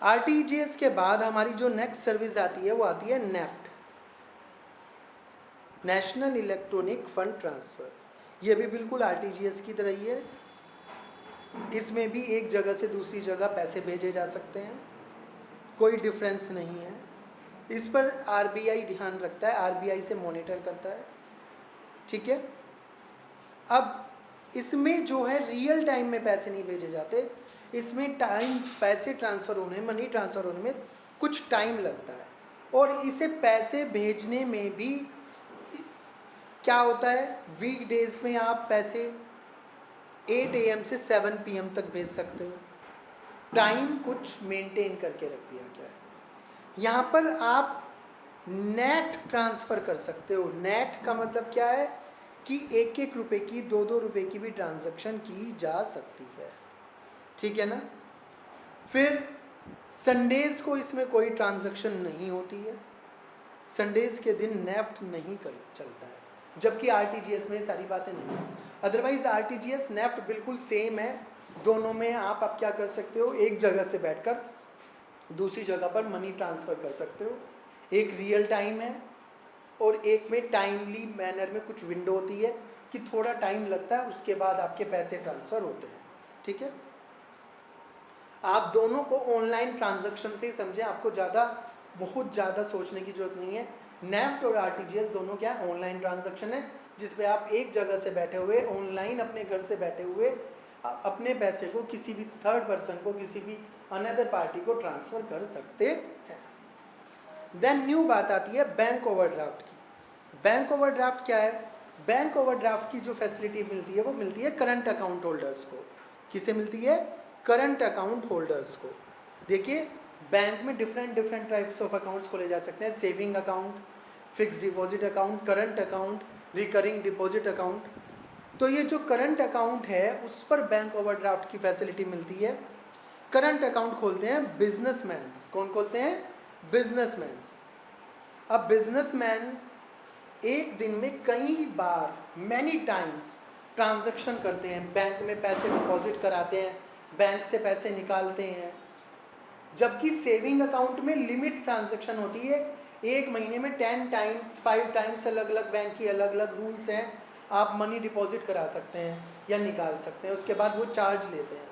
RTGS के बाद हमारी जो नेक्स्ट सर्विस आती है वो आती है NEFT, national electronic fund transfer. ये भी बिल्कुल आरटीजीएस की तरह ही है। इसमें भी एक जगह से दूसरी जगह पैसे भेजे जा सकते हैं, कोई डिफरेंस नहीं है। इस पर आरबीआई ध्यान रखता है, आरबीआई से मॉनिटर करता है, ठीक है। अब इसमें जो है रियल टाइम में पैसे नहीं भेजे जाते, इसमें टाइम, पैसे ट्रांसफ़र होने, मनी ट्रांसफ़र होने में कुछ टाइम लगता है। और इसे पैसे भेजने में भी क्या होता है, वीक डेज में आप पैसे 8 AM से 7 PM तक भेज सकते हो। टाइम कुछ मेंटेन करके रख दिया गया है। यहाँ पर आप नेट ट्रांसफ़र कर सकते हो। नेट का मतलब क्या है कि 1-1 रुपये की, 2-2 रुपये की भी ट्रांजैक्शन की जा सकती है, ठीक है ना। फिर संडेज़ को इसमें कोई ट्रांजैक्शन नहीं होती है, संडेज़ के दिन नेफ्ट नहीं चलता है, जबकि आरटीजीएस में सारी बातें नहीं हैं। अदरवाइज आरटीजीएस नेफ्ट बिल्कुल सेम है। दोनों में आप अब क्या कर सकते हो, एक जगह से बैठकर दूसरी जगह पर मनी ट्रांसफ़र कर सकते हो। एक रियल टाइम है और एक में टाइमली मैनर में कुछ विंडो होती है कि थोड़ा टाइम लगता है, उसके बाद आपके पैसे ट्रांसफ़र होते हैं, ठीक है। आप दोनों को ऑनलाइन ट्रांजैक्शन से ही समझें, आपको बहुत ज़्यादा सोचने की ज़रूरत नहीं है। नेफ्ट और आरटीजीएस दोनों क्या है, ऑनलाइन ट्रांजैक्शन है, जिसपे आप एक जगह से बैठे हुए ऑनलाइन अपने घर से बैठे हुए अपने पैसे को किसी भी थर्ड पर्सन को, किसी भी अनदर पार्टी को ट्रांसफ़र कर सकते हैं। देन न्यू बात आती है बैंक ओवरड्राफ्ट की। बैंक ओवरड्राफ्ट क्या है? बैंक ओवरड्राफ्ट की जो फैसिलिटी मिलती है वो मिलती है करंट अकाउंट होल्डर्स को। किसे मिलती है? करंट अकाउंट होल्डर्स को। देखिए, बैंक में डिफरेंट टाइप्स ऑफ अकाउंट्स खोले जा सकते हैं। Saving account, fix deposit account, current account, recurring deposit account. तो ये जो करंट अकाउंट है उस पर बैंक ओवरड्राफ्ट की फैसिलिटी मिलती है। करंट अकाउंट खोलते हैं बिजनेसमैन्स। कौन खोलते हैं? बिजनेसमैन्स। अब बिजनेसमैन एक दिन में कई बार, मैनी टाइम्स ट्रांजैक्शन करते हैं, बैंक में पैसे डिपॉजिट कराते हैं, बैंक से पैसे निकालते हैं। जबकि सेविंग अकाउंट में लिमिट ट्रांजैक्शन होती है, एक महीने में 10 टाइम्स, 5 टाइम्स, अलग अलग बैंक की अलग अलग रूल्स हैं, आप मनी डिपॉजिट करा सकते हैं या निकाल सकते हैं, उसके बाद वो चार्ज लेते हैं।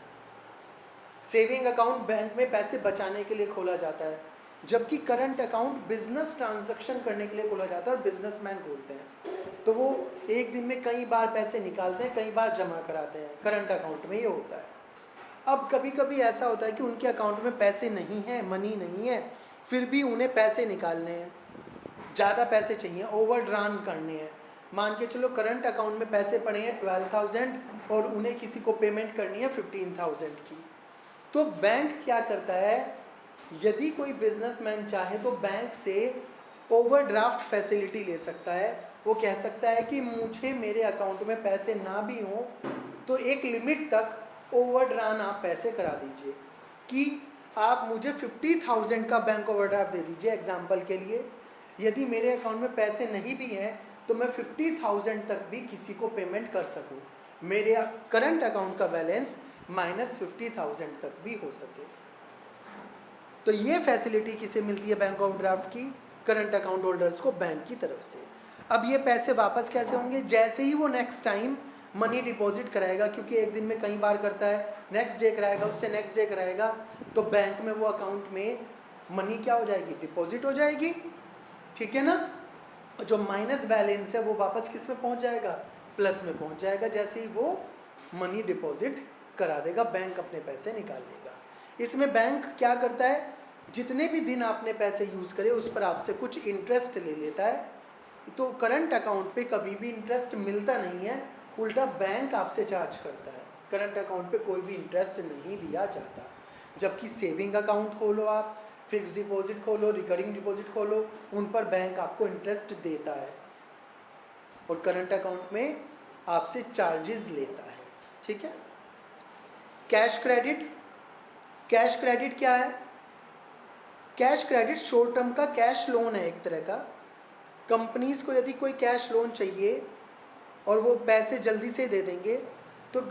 सेविंग अकाउंट बैंक में पैसे बचाने के लिए खोला जाता है, जबकि करंट अकाउंट बिजनेस ट्रांजैक्शन करने के लिए खोला जाता है और बिजनेसमैन खोलते हैं। तो वो एक दिन में कई बार पैसे निकालते हैं, कई बार जमा कराते हैं। करंट अकाउंट में ये होता है। अब कभी कभी ऐसा होता है कि उनके अकाउंट में पैसे नहीं हैं, मनी नहीं है, फिर भी उन्हें पैसे निकालने हैं, ज़्यादा पैसे चाहिए, ओवर ड्रान करने हैं। मान के चलो करंट अकाउंट में पैसे पड़े हैं 12,000 और उन्हें किसी को पेमेंट करनी है 15,000 की। तो बैंक क्या करता है, यदि कोई बिजनेसमैन चाहे तो बैंक से ओवरड्राफ्ट फैसिलिटी ले सकता है। वो कह सकता है कि मुझे मेरे अकाउंट में पैसे ना भी हों तो एक लिमिट तक ओवरड्रान आप पैसे करा दीजिए, कि आप मुझे 50,000 का बैंक ओवरड्राफ्ट दे दीजिए एग्जाम्पल के लिए। यदि मेरे अकाउंट में पैसे नहीं भी हैं तो मैं 50,000 तक भी किसी को पेमेंट कर सकूं, मेरे करंट अकाउंट का बैलेंस माइनस 50,000 तक भी हो सके। तो ये फैसिलिटी किसे मिलती है बैंक ओवरड्राफ्ट की? करंट अकाउंट होल्डर्स को बैंक की तरफ से। अब ये पैसे वापस कैसे होंगे? जैसे ही वो नेक्स्ट टाइम मनी डिपॉजिट कराएगा, क्योंकि एक दिन में कई बार करता है, नेक्स्ट डे कराएगा, उससे नेक्स्ट डे कराएगा, तो बैंक में वो अकाउंट में मनी क्या हो जाएगी? डिपॉजिट हो जाएगी, ठीक है ना। जो माइनस बैलेंस है वो वापस किस में पहुंच जाएगा? प्लस में पहुंच जाएगा, जैसे ही वो मनी डिपॉजिट करा देगा, बैंक अपने पैसे निकाल लेगा। इसमें बैंक क्या करता है, जितने भी दिन आपने पैसे यूज़ करे उस पर आपसे कुछ इंटरेस्ट ले लेता है। तो करंट अकाउंट पे कभी भी इंटरेस्ट मिलता नहीं है, उल्टा बैंक आपसे चार्ज करता है। करंट अकाउंट पे कोई भी इंटरेस्ट नहीं दिया जाता। जबकि सेविंग अकाउंट खोलो, आप फिक्स डिपॉजिट खोलो, रिकरिंग डिपॉजिट खोलो, उन पर बैंक आपको इंटरेस्ट देता है और करंट अकाउंट में आपसे चार्जेस लेता है, ठीक है। Cash credit. कैश क्रेडिट क्या है? कैश क्रेडिट शॉर्ट टर्म का कैश लोन है एक तरह का। कंपनीज को यदि कोई कैश लोन चाहिए और वो पैसे जल्दी से दे देंगे तो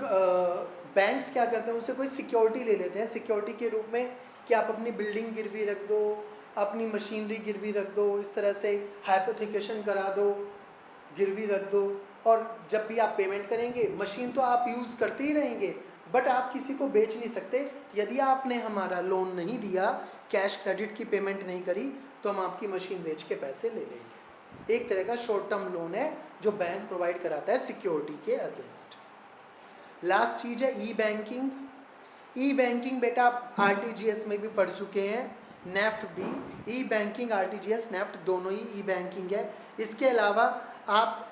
बैंक्स क्या करते हैं, उनसे कोई सिक्योरिटी ले लेते हैं, सिक्योरिटी के रूप में कि आप अपनी बिल्डिंग गिरवी रख दो, अपनी मशीनरी गिरवी रख दो, इस तरह से हाइपोथिकेशन करा दो, गिरवी रख दो, और जब भी आप पेमेंट करेंगे मशीन तो आप यूज़ करते ही रहेंगे, बट आप किसी को बेच नहीं सकते। यदि आपने हमारा लोन नहीं दिया, कैश क्रेडिट की पेमेंट नहीं करी, तो हम आपकी मशीन बेच के पैसे ले लेंगे। एक तरह का शॉर्ट टर्म लोन है जो बैंक प्रोवाइड कराता है सिक्योरिटी के अगेंस्ट। लास्ट चीज़ है ई बैंकिंग। ई बैंकिंग बेटा आप आरटीजीएस में भी पढ़ चुके हैं, नेफ्ट भी। ई बैंकिंग आरटीजीएस नेफ्ट दोनों ही ई बैंकिंग है। इसके अलावा आप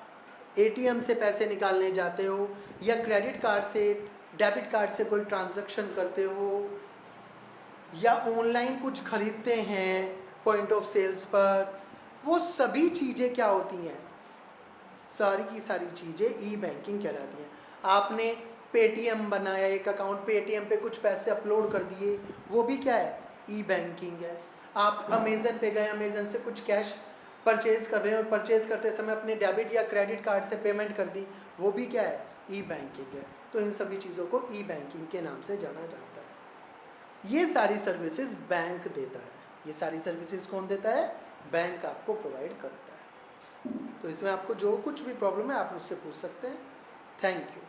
एटीएम से पैसे निकालने जाते हो या क्रेडिट कार्ड से, डेबिट कार्ड से कोई ट्रांजैक्शन करते हो, या ऑनलाइन कुछ खरीदते हैं पॉइंट ऑफ सेल्स पर, वो सभी चीज़ें क्या होती हैं, सारी की सारी चीज़ें ई बैंकिंग कहलाती हैं। आपने पेटीएम बनाया एक अकाउंट, पेटीएम पे कुछ पैसे अपलोड कर दिए, वो भी क्या है, ई बैंकिंग है। आप अमेज़न पे गए, अमेज़न से कुछ कैश परचेज़ कर रहे हैं और परचेज़ करते समय अपने डेबिट या क्रेडिट कार्ड से पेमेंट कर दी, वो भी क्या है, ई बैंकिंग है। तो इन सभी चीज़ों को ई बैंकिंग के नाम से जाना जाता है। ये सारी सर्विसेज बैंक देता है। ये सारी सर्विसेज कौन देता है, बैंक आपको प्रोवाइड करता है। तो इसमें आपको जो कुछ भी प्रॉब्लम है आप मुझसे पूछ सकते हैं। Thank you.